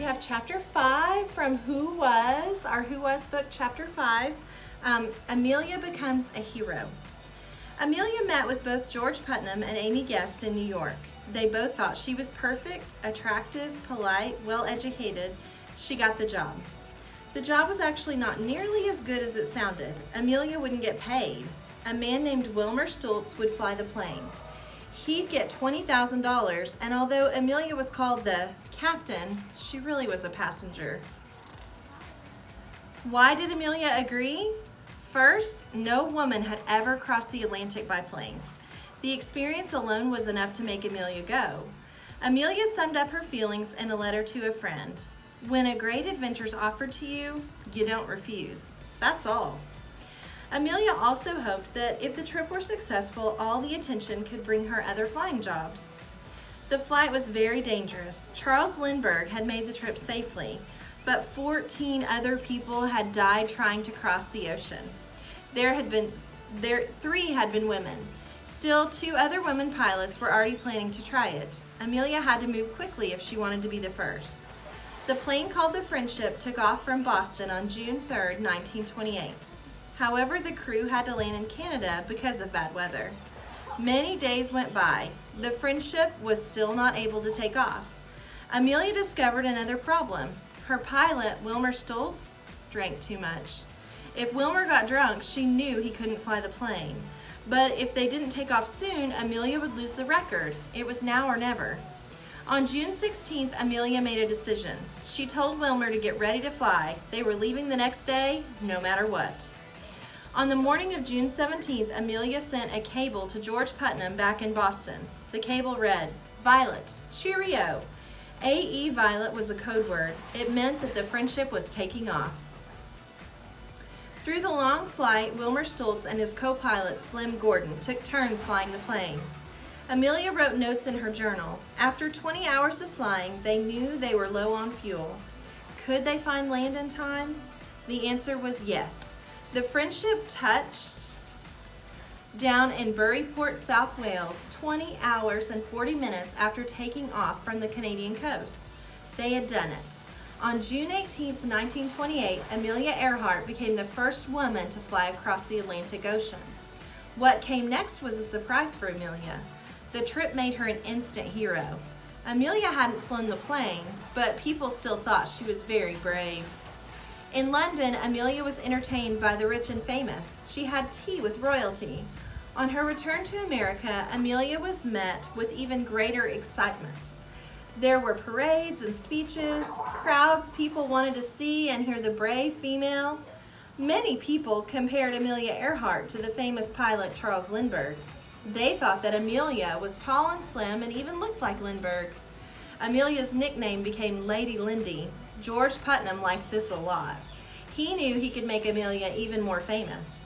have chapter 5 from Who Was, our Who Was book, chapter 5. Amelia becomes a hero. Amelia met with both George Putnam and Amy Guest in New York. They both thought she was perfect, attractive, polite, well-educated. She got the job. The job was actually not nearly as good as it sounded. Amelia wouldn't get paid. A man named Wilmer Stultz would fly the plane. He'd get $20,000, and although Amelia was called the captain, she really was a passenger. Why did Amelia agree? First, no woman had ever crossed the Atlantic by plane. The experience alone was enough to make Amelia go. Amelia summed up her feelings in a letter to a friend. When a great adventure's offered to you, you don't refuse. That's all. Amelia also hoped that if the trip were successful, all the attention could bring her other flying jobs. The flight was very dangerous. Charles Lindbergh had made the trip safely, but 14 other people had died trying to cross the ocean. 3 had been women. Still, 2 other women pilots were already planning to try it. Amelia had to move quickly if she wanted to be the first. The plane called the Friendship took off from Boston on June 3, 1928. However, the crew had to land in Canada because of bad weather. Many days went by. The Friendship was still not able to take off. Amelia discovered another problem. Her pilot, Wilmer Stultz, drank too much. If Wilmer got drunk, she knew he couldn't fly the plane. But if they didn't take off soon, Amelia would lose the record. It was now or never. On June 16th, Amelia made a decision. She told Wilmer to get ready to fly. They were leaving the next day, no matter what. On the morning of June 17th, Amelia sent a cable to George Putnam back in Boston. The cable read, "Violet, cheerio." A.E. Violet was a code word. It meant that the Friendship was taking off. Through the long flight, Wilmer Stultz and his co-pilot, Slim Gordon, took turns flying the plane. Amelia wrote notes in her journal. After 20 hours of flying, they knew they were low on fuel. Could they find land in time? The answer was yes. The Friendship touched down in Buryport, South Wales, 20 hours and 40 minutes after taking off from the Canadian coast. They had done it. On June 18, 1928, Amelia Earhart became the first woman to fly across the Atlantic Ocean. What came next was a surprise for Amelia. The trip made her an instant hero. Amelia hadn't flown the plane, but people still thought she was very brave. In London, Amelia was entertained by the rich and famous. She had tea with royalty. On her return to America, Amelia was met with even greater excitement. There were parades and speeches, crowds people wanted to see and hear the brave female. Many people compared Amelia Earhart to the famous pilot Charles Lindbergh. They thought that Amelia was tall and slim and even looked like Lindbergh. Amelia's nickname became Lady Lindy. George Putnam liked this a lot. He knew he could make Amelia even more famous.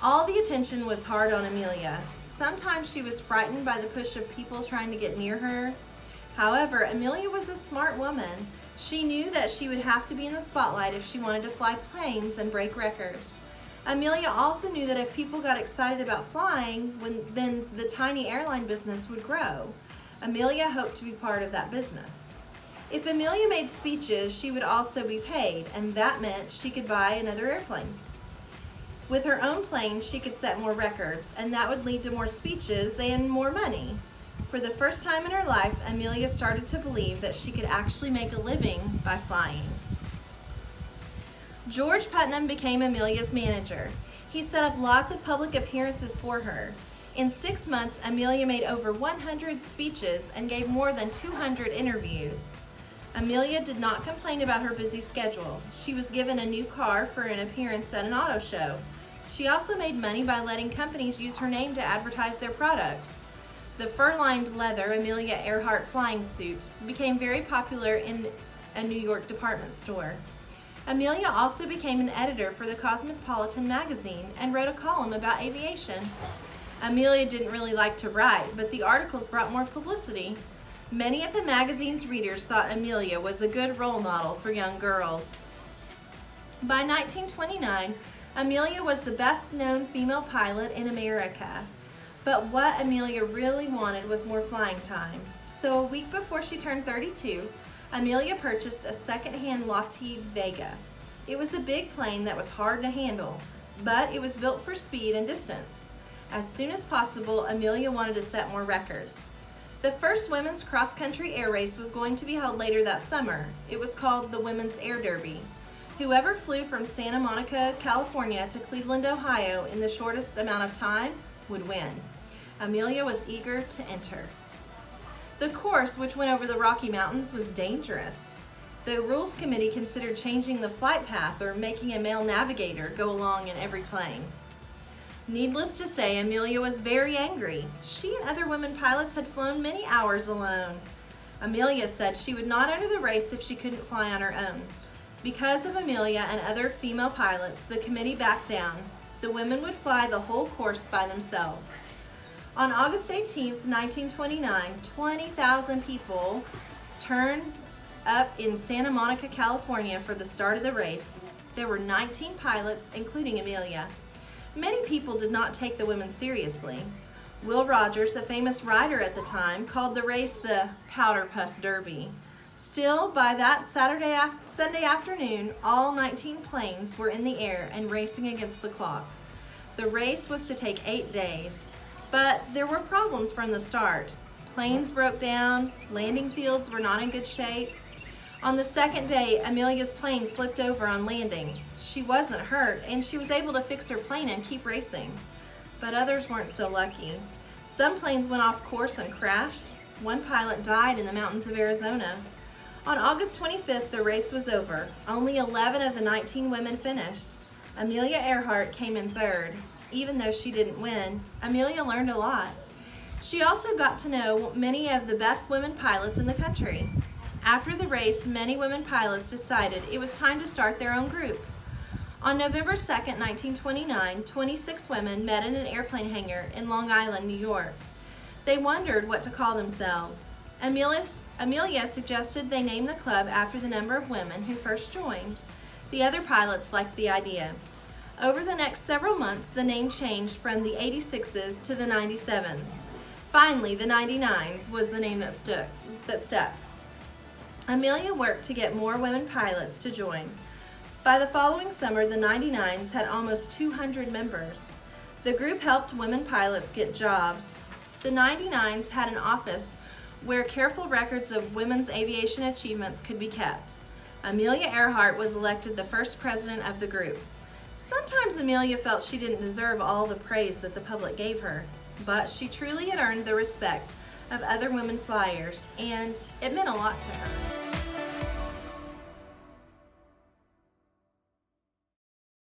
All the attention was hard on Amelia. Sometimes she was frightened by the push of people trying to get near her. However, Amelia was a smart woman. She knew that she would have to be in the spotlight if she wanted to fly planes and break records. Amelia also knew that if people got excited about flying, then the tiny airline business would grow. Amelia hoped to be part of that business. If Amelia made speeches, she would also be paid, and that meant she could buy another airplane. With her own plane, she could set more records, and that would lead to more speeches and more money. For the first time in her life, Amelia started to believe that she could actually make a living by flying. George Putnam became Amelia's manager. He set up lots of public appearances for her. In 6 months, Amelia made over 100 speeches and gave more than 200 interviews. Amelia did not complain about her busy schedule. She was given a new car for an appearance at an auto show. She also made money by letting companies use her name to advertise their products. The fur-lined leather Amelia Earhart flying suit became very popular in a New York department store. Amelia also became an editor for the Cosmopolitan magazine and wrote a column about aviation. Amelia didn't really like to write, but the articles brought more publicity. Many of the magazine's readers thought Amelia was a good role model for young girls. By 1929, Amelia was the best-known female pilot in America. But what Amelia really wanted was more flying time. So a week before she turned 32, Amelia purchased a second-hand Lockheed Vega. It was a big plane that was hard to handle, but it was built for speed and distance. As soon as possible, Amelia wanted to set more records. The first women's cross-country air race was going to be held later that summer. It was called the Women's Air Derby. Whoever flew from Santa Monica, California to Cleveland, Ohio in the shortest amount of time would win. Amelia was eager to enter. The course, which went over the Rocky Mountains, was dangerous. The Rules Committee considered changing the flight path or making a male navigator go along in every plane. Needless to say, Amelia was very angry. She and other women pilots had flown many hours alone. Amelia said she would not enter the race if she couldn't fly on her own. Because of Amelia and other female pilots, the committee backed down. The women would fly the whole course by themselves. On August 18, 1929, 20,000 people turned up in Santa Monica, California for the start of the race. There were 19 pilots, including Amelia. Many people did not take the women seriously. Will Rogers, a famous writer at the time, called the race the Powder Puff Derby. Still, by that Sunday afternoon, all 19 planes were in the air and racing against the clock. The race was to take 8 days, but there were problems from the start. Planes broke down, landing fields were not in good shape. On the second day, Amelia's plane flipped over on landing. She wasn't hurt, and she was able to fix her plane and keep racing. But others weren't so lucky. Some planes went off course and crashed. One pilot died in the mountains of Arizona. On August 25th, the race was over. Only 11 of the 19 women finished. Amelia Earhart came in third. Even though she didn't win, Amelia learned a lot. She also got to know many of the best women pilots in the country. After the race, many women pilots decided it was time to start their own group. On November 2nd, 1929, 26 women met in an airplane hangar in Long Island, New York. They wondered what to call themselves. Amelia suggested they name the club after the number of women who first joined. The other pilots liked the idea. Over the next several months, the name changed from the 86s to the 97s. Finally, the 99s was the name that stuck. Amelia worked to get more women pilots to join. By the following summer, the 99s had almost 200 members. The group helped women pilots get jobs. The 99s had an office where careful records of women's aviation achievements could be kept. Amelia Earhart was elected the first president of the group. Sometimes Amelia felt she didn't deserve all the praise that the public gave her, but she truly had earned the respect of other women flyers, and it meant a lot to her.